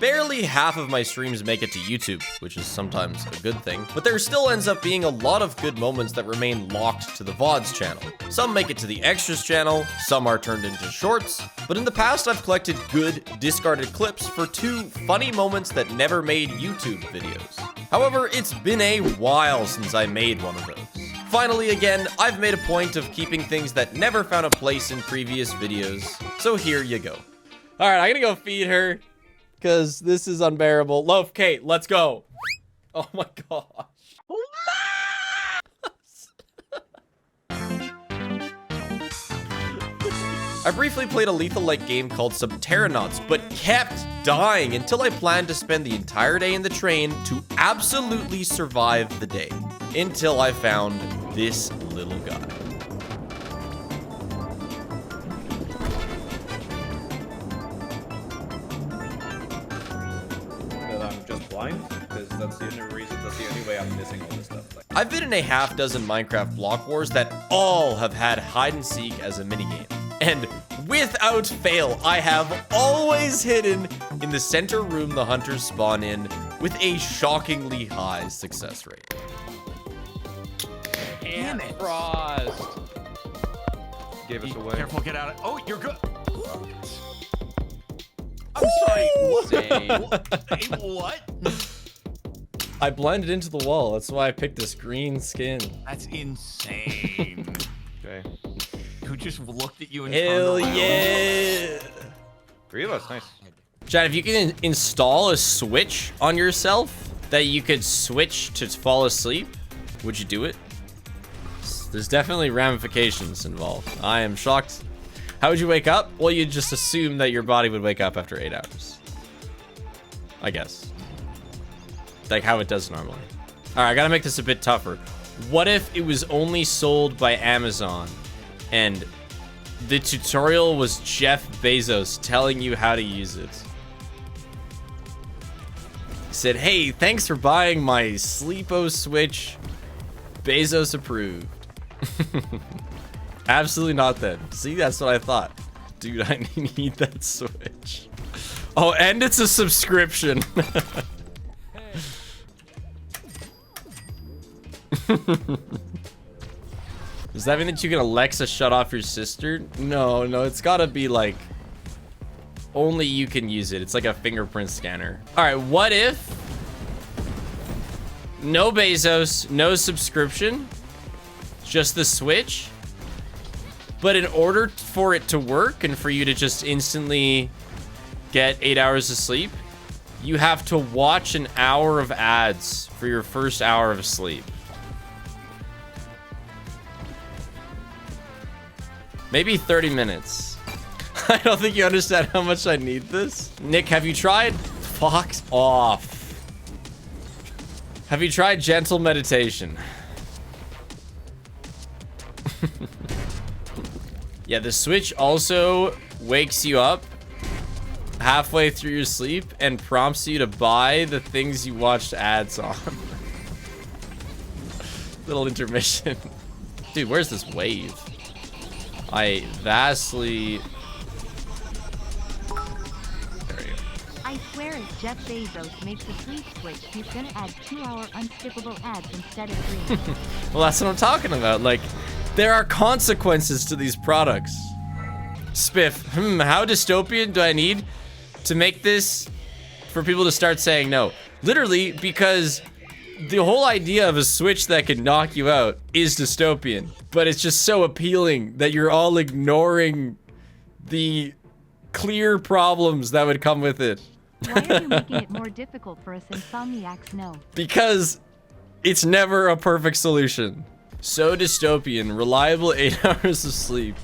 Barely half of my streams make it to YouTube, which is sometimes a good thing, but there still ends up being a lot of good moments that remain locked to the VODs channel. Some make it to the extras channel, some are turned into shorts, but in the past I've collected good, discarded clips for 2 funny moments that never made YouTube videos. However, it's been a while since I made one of those. Finally, again, I've made a point of keeping things that never found a place in previous videos, so here you go. All right, I'm gonna go feed her, because this is unbearable. Loaf, Kate, let's go. Oh my gosh. I briefly played a lethal-like game called Subnautica, but kept dying until I planned to spend the entire day in the train to absolutely survive the day. Until I found this little guy. I'm just blind, because that's the only reason, that's the only way I'm missing all this stuff. Like, I've been in a half dozen Minecraft block wars that all have had hide and seek as a minigame. And without fail, I have always hidden in the center room the hunters spawn in with a shockingly high success rate. Damn it. Frost. gave us away. Careful, get out of. Oh, you're good. I'm sorry. What? Say what? I blended into the wall. That's why I picked this green skin. That's insane. Okay. Who just looked at you and Hell turned around? yeah! 3 of us, nice. Chad, if you can install a switch on yourself that you could switch to fall asleep, would you do it? There's definitely ramifications involved. I am shocked. How would you wake up? Well, you'd just assume that your body would wake up after 8 hours. I guess. Like how it does normally. All right, I gotta make this a bit tougher. What if it was only sold by Amazon and the tutorial was Jeff Bezos telling you how to use it? He said, hey, thanks for buying my Sleepo Switch. Bezos approved. Absolutely not then. See, that's what I thought. Dude, I need that Switch. Oh, and it's a subscription. Does that mean that you can Alexa shut off your sister? No, it's gotta be like only you can use it. It's like a fingerprint scanner. All right, what if no Bezos, no subscription, just the Switch, but in order for it to work and for you to just instantly get 8 hours of sleep, you have to watch an hour of ads for your first hour of sleep. Maybe 30 minutes. I don't think you understand how much I need this. Nick, have you tried Fox off? Have you tried gentle meditation? Yeah, the Switch also wakes you up halfway through your sleep and prompts you to buy the things you watched ads on. Little intermission. Dude, where's this wave? I vastly... There you go. I swear if Jeff Bezos makes a free Switch, he's gonna add 2-hour unskippable ads instead of 3. Well, that's what I'm talking about. Like, there are consequences to these products. Spiff, how dystopian do I need to make this for people to start saying no? Literally, because the whole idea of a Switch that could knock you out is dystopian, but it's just so appealing that you're all ignoring the clear problems that would come with it. Why are you making it more difficult for us insomniacs? No. Because it's never a perfect solution. So dystopian, reliable 8 hours of sleep.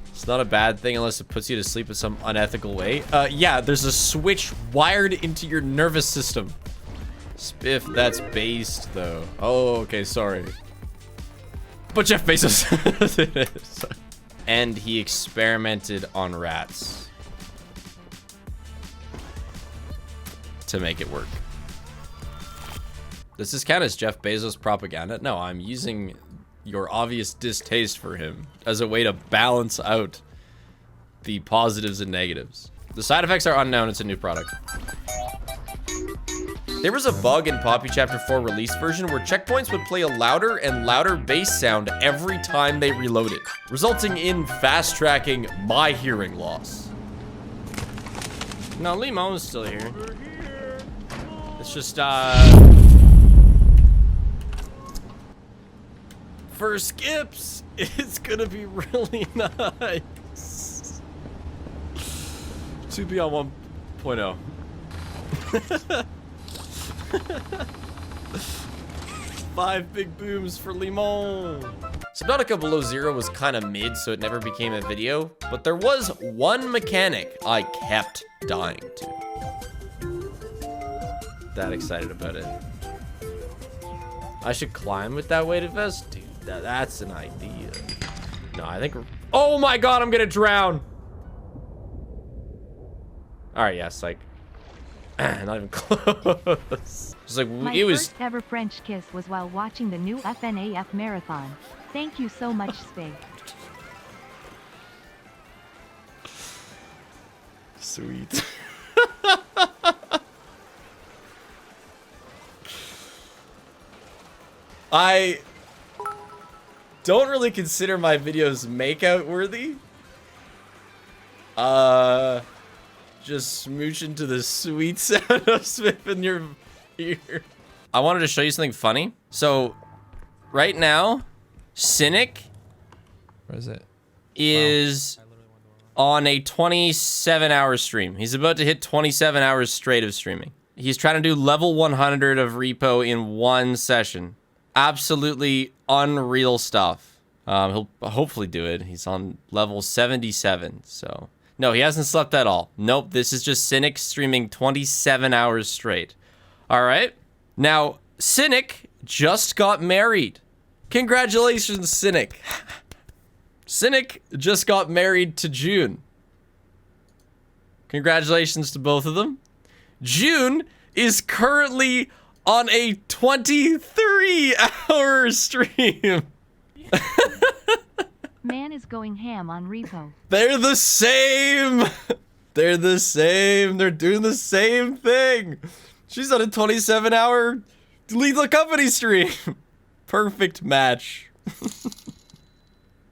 It's not a bad thing unless it puts you to sleep in some unethical way. Yeah, there's a switch wired into your nervous system. Spiff, that's based though. Oh, okay, sorry. But Jeff Bezos it is. And he experimented on rats to make it work. Does this count as Jeff Bezos propaganda? No, I'm using your obvious distaste for him as a way to balance out the positives and negatives. The side effects are unknown. It's a new product. There was a bug in Poppy Chapter 4 release version where checkpoints would play a louder and louder bass sound every time they reloaded, resulting in fast-tracking my hearing loss. No, Limo is still here. It's just, for skips, it's gonna be really nice. 2B on 1.0. 5 big booms for Limon. Subnautica Below Zero was kind of mid, so it never became a video, but there was one mechanic I kept dying to. That excited about it. I should climb with that weighted vest? Dude, that's an idea. No, I think oh my god, I'm gonna drown. Alright, yes, like not even close. It's like My first ever French kiss was while watching the new FNAF marathon. Thank you so much, Spig. Sweet. I don't really consider my videos makeout worthy. Just smooching to the sweet sound of Spiff in your ear. I wanted to show you something funny. So, right now, Cynic Where is it? is on a 27-hour stream. He's about to hit 27 hours straight of streaming. He's trying to do level 100 of repo in one session. Absolutely unreal stuff. He'll hopefully do it. He's on level 77, so... No, he hasn't slept at all. Nope, this is just Cynic streaming 27 hours straight. All right. Now, Cynic just got married. Congratulations, Cynic. Cynic just got married to June. Congratulations to both of them. June is currently on a 23-hour stream. Man is going ham on repo. They're the same. They're the same. They're doing the same thing. She's on a 27-hour Lethal Company stream. Perfect match.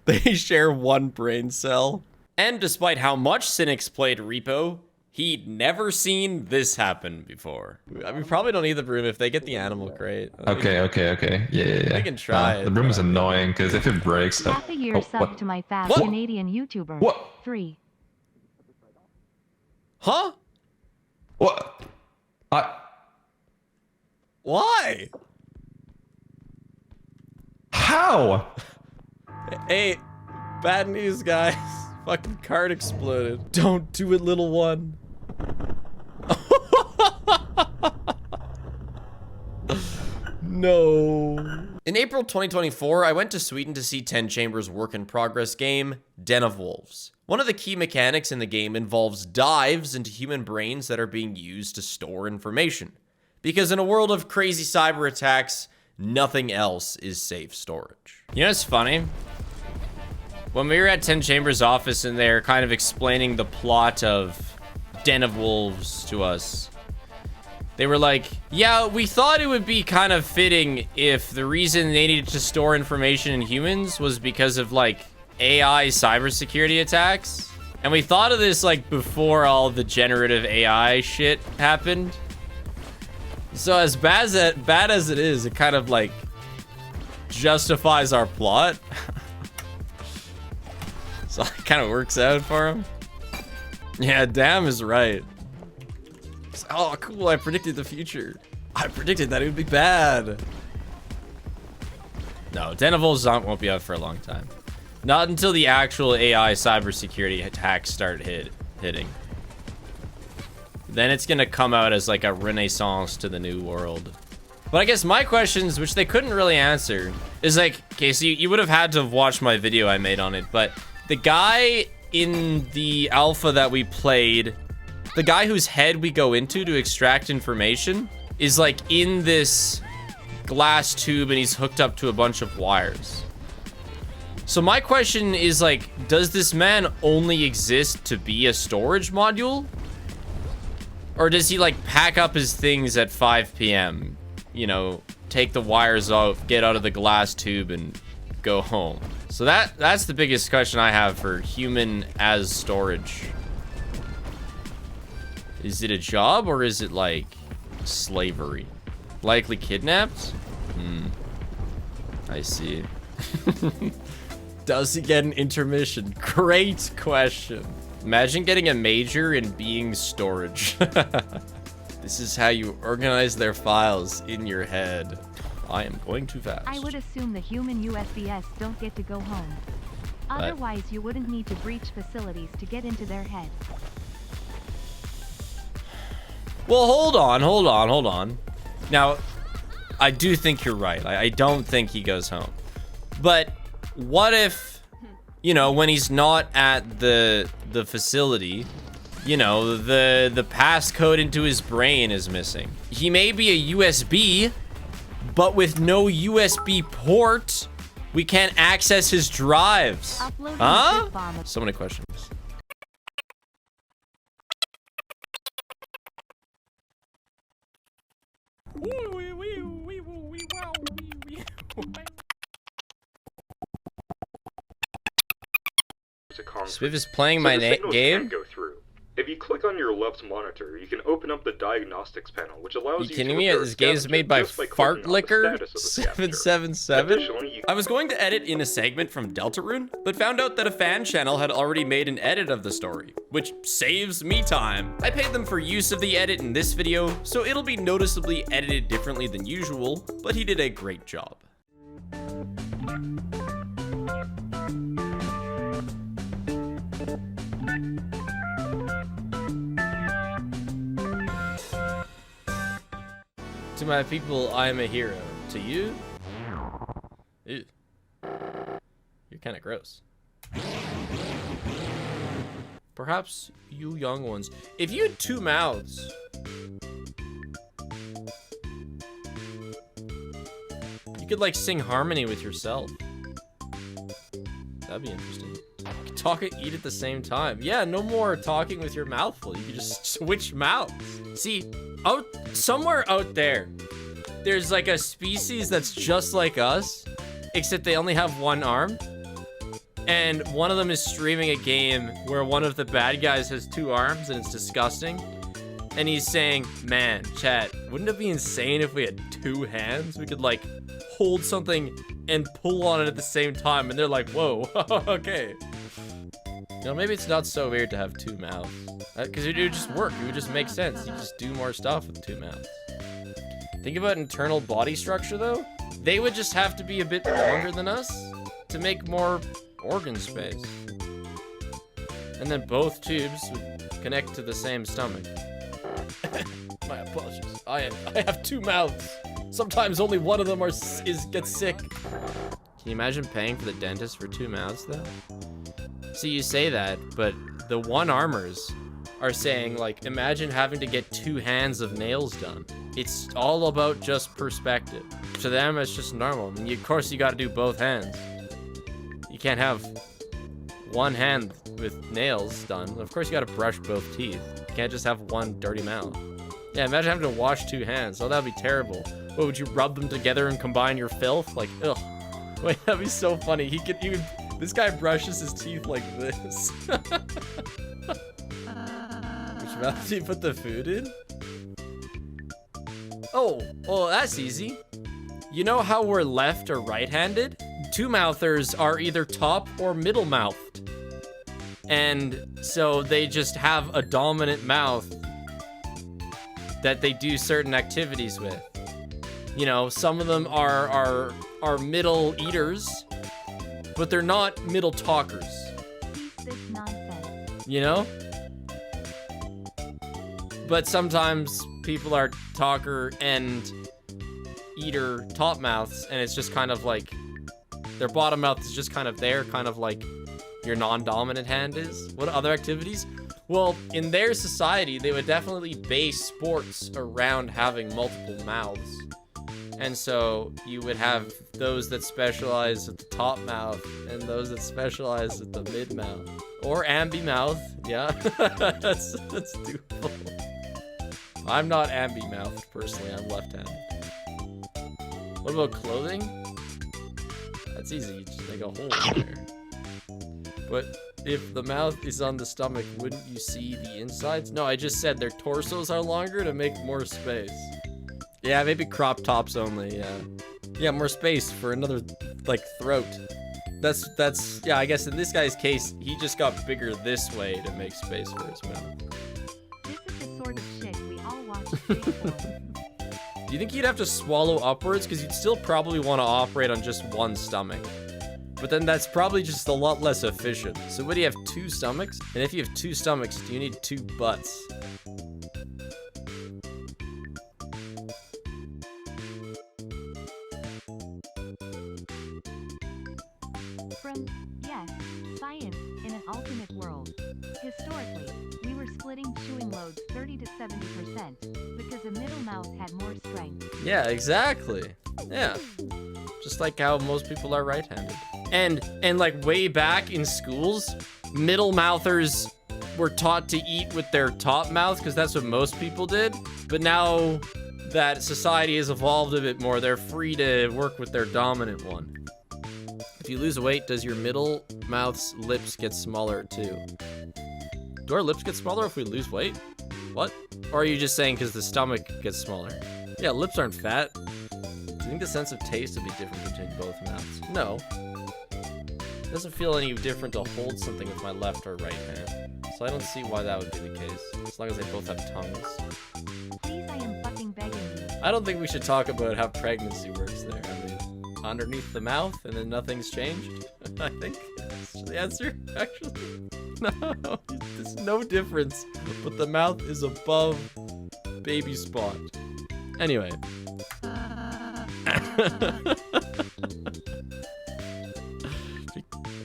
They share one brain cell. And despite how much Cynic's played Repo, he'd never seen this happen before. I mean, probably don't need the broom if they get the animal crate. Okay. Yeah. They can try it. The broom is annoying because if it breaks... Half a year sub to my fast What? Canadian YouTuber. What? 3. Huh? What? Why? How? Hey, bad news, guys. Fucking card exploded. Don't do it, little one. No. In April 2024, I went to Sweden to see 10 Chambers' work-in-progress game, Den of Wolves. One of the key mechanics in the game involves dives into human brains that are being used to store information. Because in a world of crazy cyber attacks, nothing else is safe storage. You know what's funny? When we were at 10 Chambers' office and they're kind of explaining the plot of Den of Wolves to us, they were like, yeah, we thought it would be kind of fitting if the reason they needed to store information in humans was because of, like, AI cybersecurity attacks. And we thought of this, like, before all the generative AI shit happened. So as bad as it is, it kind of, like, justifies our plot. So it kind of works out for him. Yeah, damn is right. Oh, cool, I predicted the future. I predicted that it would be bad. No, Den of Wolves won't be out for a long time. Not until the actual AI cybersecurity attacks start hitting. Then it's gonna come out as like a renaissance to the new world. But I guess my questions, which they couldn't really answer, is like, okay, so you would have had to have watched my video I made on it, but the guy in the alpha that we played, the guy whose head we go into to extract information, is like in this glass tube and he's hooked up to a bunch of wires. So my question is like, does this man only exist to be a storage module? Or does he like pack up his things at 5 p.m., you know, take the wires off, get out of the glass tube and go home? So that's the biggest question I have for human as storage. Is it a job or is it like slavery? Likely kidnapped? I see. Does he get an intermission? Great question. Imagine getting a major and being storage. This is how you organize their files in your head. I am going too fast. I would assume the human USBS don't get to go home. Otherwise, you wouldn't need to breach facilities to get into their head. Well, hold on. Now, I do think you're right. I don't think he goes home. But what if, you know, when he's not at the facility, you know, the passcode into his brain is missing. He may be a USB, but with no USB port, we can't access his drives. Huh? So many questions. Spiff is playing my game. Go through. If you click on your left monitor, you can open up the diagnostics panel, which allows you kidding me? This game is made by Fart Liquor 777. I was going to edit in a segment from Deltarune, but found out that a fan channel had already made an edit of the story, which saves me time. I paid them for use of the edit in this video, so it'll be noticeably edited differently than usual, but he did a great job. To my people, I am a hero. To you? Ew. You're kind of gross. Perhaps you young ones. If you had 2 mouths, you could like sing harmony with yourself. That'd be interesting. You could talk and eat at the same time. Yeah, no more talking with your mouth full. You could just switch mouths. See, somewhere out there, there's like a species that's just like us, except they only have 1 arm. And one of them is streaming a game where one of the bad guys has 2 arms and it's disgusting. And he's saying, man, chat, wouldn't it be insane if we had 2 hands? We could like hold something and pull on it at the same time. And they're like, whoa, okay. You know, maybe it's not so weird to have 2 mouths. Because it would just work. It would just make sense. You just do more stuff with 2 mouths. Think about internal body structure, though. They would just have to be a bit longer than us to make more organ space. And then both tubes would connect to the same stomach. My apologies. I have 2 mouths. Sometimes only one of them gets sick. Can you imagine paying for the dentist for 2 mouths, though? See, you say that, but the one-armers are saying, like, imagine having to get 2 hands of nails done. It's all about just perspective. To them, it's just normal. I mean, of course, you gotta do both hands. You can't have 1 hand with nails done. Of course, you gotta brush both teeth. You can't just have 1 dirty mouth. Yeah, imagine having to wash 2 hands. Oh, that'd be terrible. What, would you rub them together and combine your filth? Like, ugh. Wait, that'd be so funny. He could even... This guy brushes his teeth like this. Which mouth do you put the food in? Oh, well, that's easy. You know how we're left or right-handed? 2-mouthers are either top or middle-mouthed. And so they just have a dominant mouth that they do certain activities with. You know, some of them are middle eaters, but they're not middle talkers. This nonsense. You know? But sometimes people are talker and eater top mouths, and it's just kind of like their bottom mouth is just kind of there, kind of like your non-dominant hand is. What other activities? Well, in their society, they would definitely base sports around having multiple mouths. And so you would have those that specialize at the top mouth and those that specialize at the mid mouth. Or ambi mouth, yeah. that's doable. I'm not ambi mouthed personally, I'm left-handed. What about clothing? That's easy, you just make a hole in there. But if the mouth is on the stomach, wouldn't you see the insides? No, I just said their torsos are longer to make more space. Yeah, maybe crop tops only, yeah. Yeah, more space for another, like, throat. That's, yeah, I guess in this guy's case, he just got bigger this way to make space for his mouth. This is the sort of shit we all watch for. Do you think you'd have to swallow upwards? Because you'd still probably want to operate on just one stomach. But then that's probably just a lot less efficient. So what do you have, 2 stomachs? And if you have 2 stomachs, do you need 2 butts? From, yes, science in an alternate world. Historically, we were splitting chewing loads 30 to 70% because the middle mouth had more strength. Yeah, exactly. Yeah. Just like how most people are right-handed. And like way back in schools, middle mouthers were taught to eat with their top mouth because that's what most people did. But now that society has evolved a bit more, they're free to work with their dominant one. If you lose weight, does your middle mouth's lips get smaller too? Do our lips get smaller if we lose weight? What? Or are you just saying because the stomach gets smaller? Yeah, lips aren't fat. Do you think the sense of taste would be different between both mouths? No. It doesn't feel any different to hold something with my left or right hand. So I don't see why that would be the case, as long as they both have tongues. Please, I am fucking begging you. I don't think we should talk about how pregnancy works there. I mean, underneath the mouth and then nothing's changed? I think that's the answer, actually. No, there's no difference, but the mouth is above baby spot. Anyway.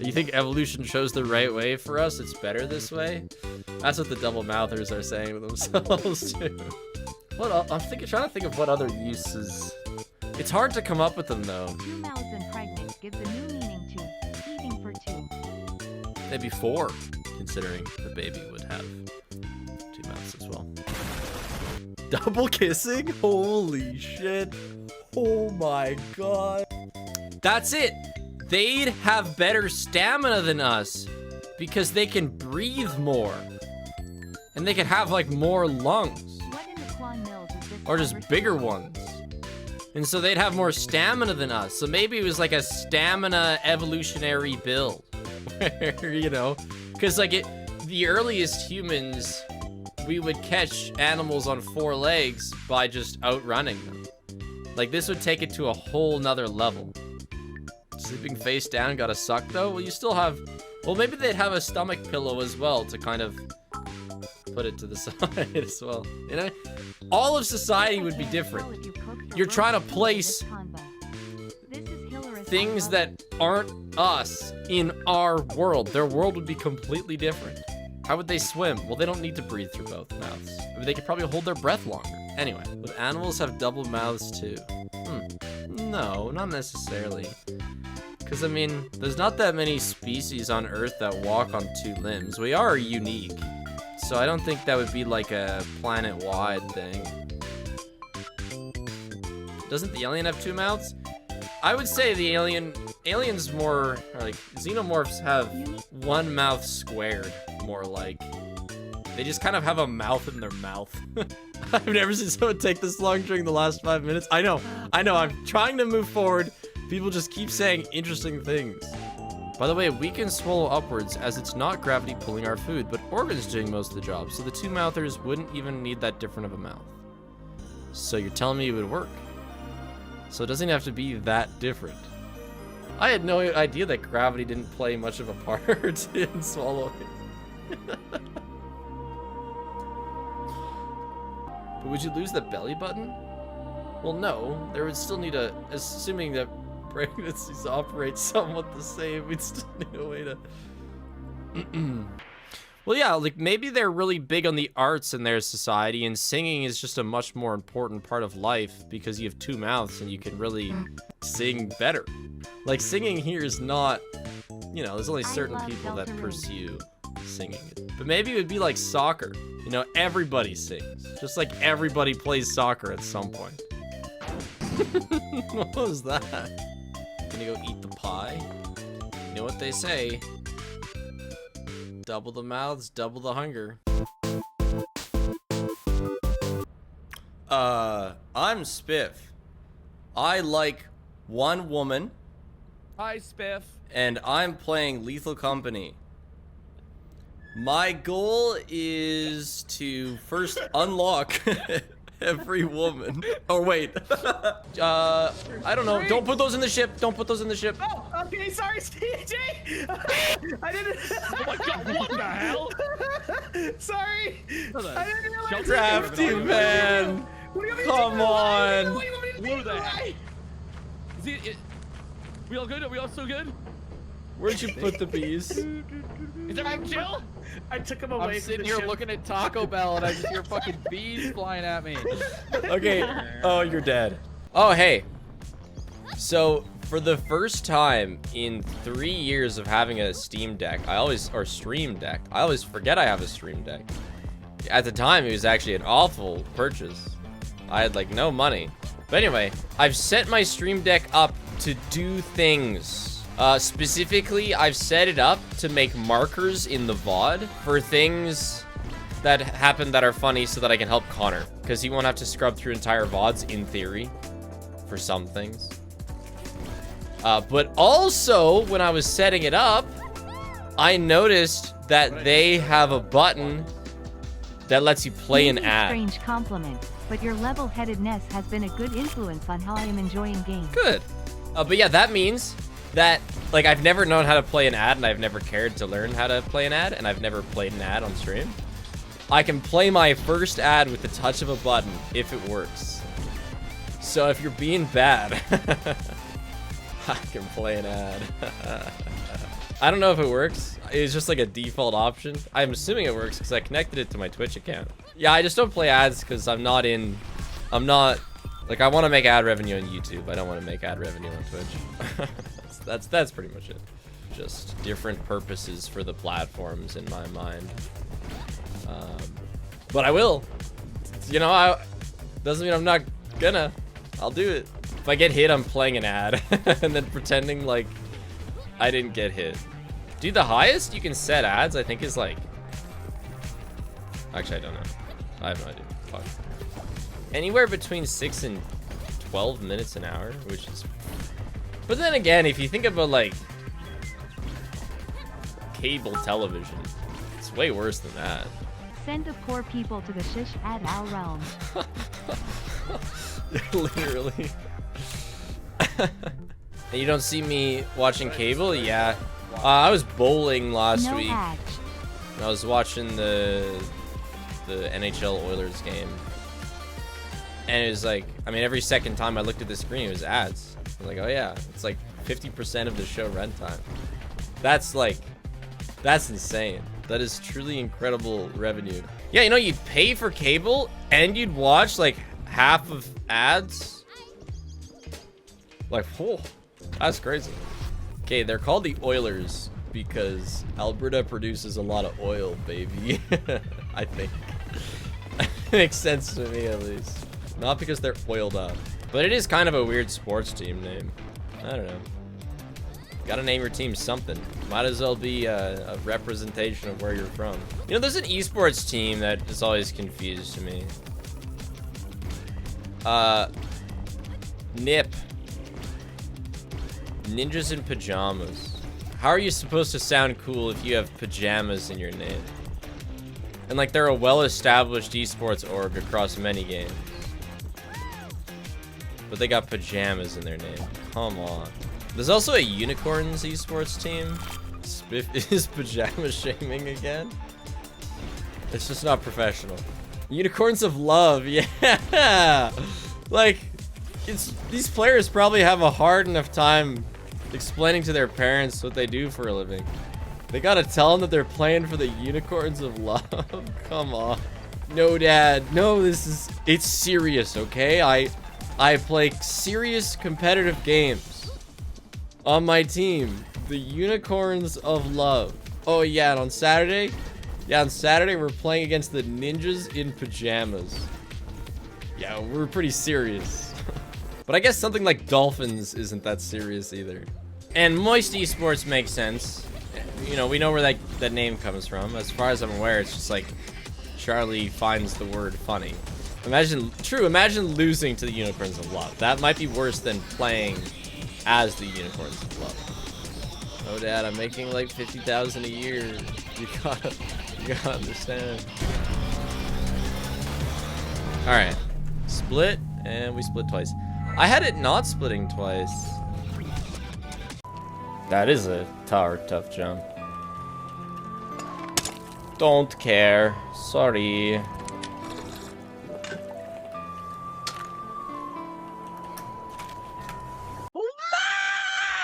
You think evolution chose the right way for us? It's better this way? That's what the double mouthers are saying to themselves too. What else? Trying to think of what other uses. It's hard to come up with them though. 2 mouths and pregnant gives a new meaning to eating for 2. Maybe 4, considering the baby would have 2 mouths as well. Double kissing? Holy shit. Oh my god. That's it. They'd have better stamina than us because they can breathe more. And they could have like more lungs. What in the Quan Mills is this Or just bigger conversation? ones. And so they'd have more stamina than us. So maybe it was like a stamina evolutionary build. Where, you know, because like the earliest humans, we would catch animals on 4 legs by just outrunning them. Like this would take it to a whole nother level. Sleeping face down gotta suck though? Well, you still have, well, maybe they'd have a stomach pillow as well to kind of put it to the side as well. You know, all of society would be different. You're trying to place things that aren't us in our world. Their world would be completely different. How would they swim? Well, they don't need to breathe through both mouths. I mean, they could probably hold their breath longer. Anyway, would animals have double mouths too? No, not necessarily. Because, I mean, there's not that many species on Earth that walk on 2 limbs. We are unique. So I don't think that would be like a planet-wide thing. Doesn't the alien have 2 mouths? I would say the aliens more, or like, xenomorphs have 1 mouth squared, more like. They just kind of have a mouth in their mouth. I've never seen someone take this long during the last 5 minutes. I know, I'm trying to move forward. People just keep saying interesting things. By the way, we can swallow upwards as it's not gravity pulling our food, but organs doing most of the job, so the 2-mouthers wouldn't even need that different of a mouth. So you're telling me it would work? So it doesn't have to be that different. I had no idea that gravity didn't play much of a part in swallowing. But would you lose the belly button? Well, no. There would still need a, assuming that pregnancies operate somewhat the same, we'd still need a way to... Well, yeah, like maybe they're really big on the arts in their society, and singing is just a much more important part of life because you have two mouths and you can really sing better. Like singing here is not, you know, there's only certain people that pursue singing. But maybe it would be like soccer. You know, everybody sings. Just like everybody plays soccer at some point. What was that? Gonna go eat the pie? You know what they say. Double the mouths, double the hunger. I'm Spiff. I like one woman. Hi, Spiff. And I'm playing Lethal Company. My goal is to first unlock every woman. Oh, wait. I don't know. Don't put those in the ship. Don't put those in the ship. Oh, okay. Sorry, CJ. I didn't. Oh my God! What the hell? Sorry. I didn't realize. Drafty man. Come on. Who the heck? We all good? Are we all so good? Where'd you put the bees? Is everything chill? I took him away. I'm sitting here looking at Taco Bell and I just hear fucking bees flying at me. Okay. Oh, you're dead. Oh, hey. So, for the first time in 3 years of having a Steam Deck, or Stream Deck, I always forget I have a Stream Deck. At the time, it was actually an awful purchase. I had, like, no money. But anyway, I've set my Stream Deck up to do things. Specifically, I've set it up to make markers in the VOD for things that happen that are funny so that I can help Connor. Because he won't have to scrub through entire VODs, in theory, for some things. But also, when I was setting it up, I noticed that they have a button that lets you play an ad. Strange compliment, but your level-headedness has been a good influence on how I am enjoying games. Good. But yeah, that means that, like, I've never known how to play an ad, and I've never cared to learn how to play an ad, and I've never played an ad on stream. I can play my first ad with the touch of a button, if it works. So if you're being bad, I can play an ad. I don't know if it works. It's just like a default option. I'm assuming it works because I connected it to my Twitch account. Yeah, I just don't play ads because I'm not, like, I want to make ad revenue on YouTube. I don't want to make ad revenue on Twitch. That's pretty much it. Just different purposes for the platforms in my mind. But I will. You know, doesn't mean I'm not gonna. I'll do it. If I get hit, I'm playing an ad and then pretending like I didn't get hit. Dude, the highest you can set ads, I think, is like... Actually, I don't know. I have no idea. Fuck. Anywhere between 6 and 12 minutes an hour, which is... But then again, if you think about, like, cable television, it's way worse than that. Send the poor people to the shish ad al realm. Literally. And you don't see me watching cable? Yeah. I was bowling last week. Hatch. I was watching the NHL Oilers game. And it was like, I mean, every second time I looked at the screen, it was ads. I was like, oh yeah, it's like 50% of the show runtime. That's like, that's insane. That is truly incredible revenue. Yeah, you know, you'd pay for cable and you'd watch like half of ads. Like, whoa, that's crazy. Okay, they're called the Oilers because Alberta produces a lot of oil, baby. I think. Makes sense to me, at least. Not because they're oiled up. But it is kind of a weird sports team name. I don't know. Gotta name your team something. Might as well be a representation of where you're from. You know, there's an esports team that is always confused to me. NIP. Ninjas in pajamas. How are you supposed to sound cool if you have pajamas in your name? And like, they're a well-established esports org across many games. But they got pajamas in their name. Come on. There's also a unicorns esports team. Spiff is pajama shaming again. It's just not professional. Unicorns of love, yeah. Like, these players probably have a hard enough time explaining to their parents what they do for a living. They gotta tell them that they're playing for the unicorns of love. Come on. No, Dad. No, it's serious, okay? I play serious competitive games on my team. The unicorns of love. Oh, yeah, and on Saturday? Yeah, on Saturday, we're playing against the ninjas in pajamas. Yeah, we're pretty serious. But I guess something like dolphins isn't that serious either. And Moist Esports makes sense. You know, we know where that name comes from. As far as I'm aware, it's just like Charlie finds the word funny. Imagine losing to the unicorns of love. That might be worse than playing as the unicorns of love. Oh, Dad, I'm making like 50,000 a year. You gotta understand. All right, split, and we split twice. I had it not splitting twice. That is a tower tough jump. Don't care. Sorry.